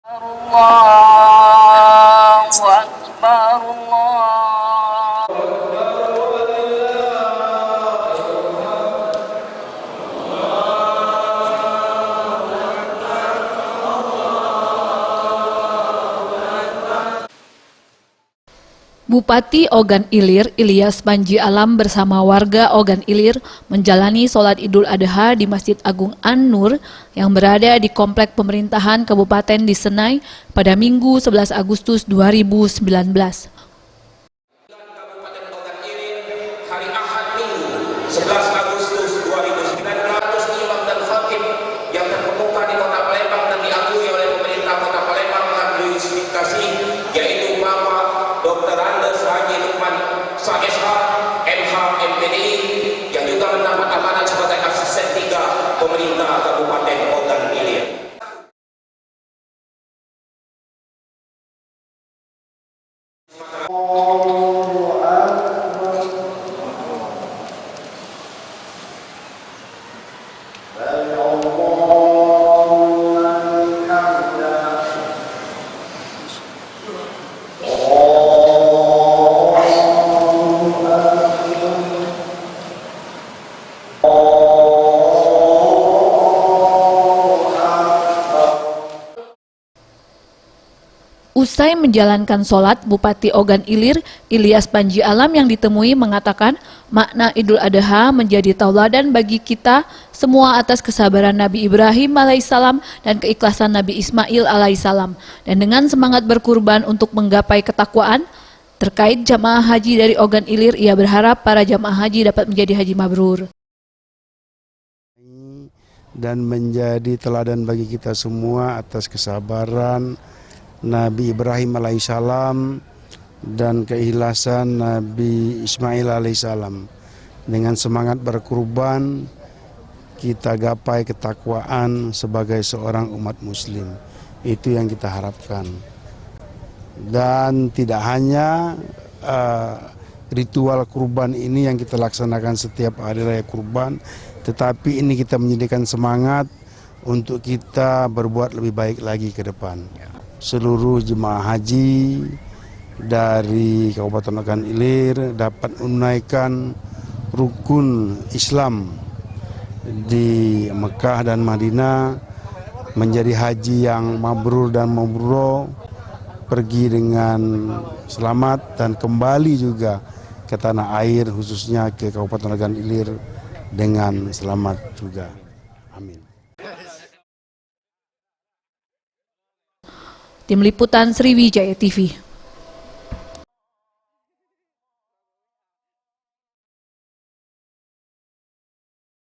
Allahu Akbar, Allah. Bupati Ogan Ilir, Ilyas Panji Alam bersama warga Ogan Ilir menjalani sholat Idul Adha di Masjid Agung An-Nur yang berada di Komplek Pemerintahan Kabupaten di Senai pada Minggu 11 Agustus 2019. Kabupaten Ogan Ilir hari Ahad Minggu 11 Agustus 2019 imam dan khatib yang terkemuka di Kota Palembang dan diakui oleh pemerintah Kota Palembang melalui justifikasi yaitu Bapak Dr. Andes Haji Lukman SH, MH, MPDI yang juga mendapat amanat sebagai asisten 3 pemerintah Kabupaten Ogan Ilir. Usai menjalankan sholat, Bupati Ogan Ilir, Ilyas Panji Alam yang ditemui mengatakan makna Idul Adha menjadi tauladan bagi kita semua atas kesabaran Nabi Ibrahim alaihissalam dan keikhlasan Nabi Ismail alaihissalam. Dan dengan semangat berkurban untuk menggapai ketakwaan, terkait jamaah haji dari Ogan Ilir, ia berharap para jamaah haji dapat menjadi haji mabrur. Dan menjadi teladan bagi kita semua atas kesabaran Nabi Ibrahim alaihissalam dan keikhlasan Nabi Ismail alaihissalam. Dengan semangat berkurban kita gapai ketakwaan sebagai seorang umat muslim. Itu yang kita harapkan. Dan tidak hanya ritual kurban ini yang kita laksanakan setiap hari raya kurban, tetapi ini kita menjadikan semangat untuk kita berbuat lebih baik lagi ke depan. Seluruh jemaah haji dari Kabupaten Ogan Ilir dapat menunaikan rukun Islam di Mekah dan Madinah, menjadi haji yang mabrur dan mabrur, pergi dengan selamat dan kembali juga ke tanah air, khususnya ke Kabupaten Ogan Ilir dengan selamat juga. Amin. Tim Liputan Sriwijaya TV.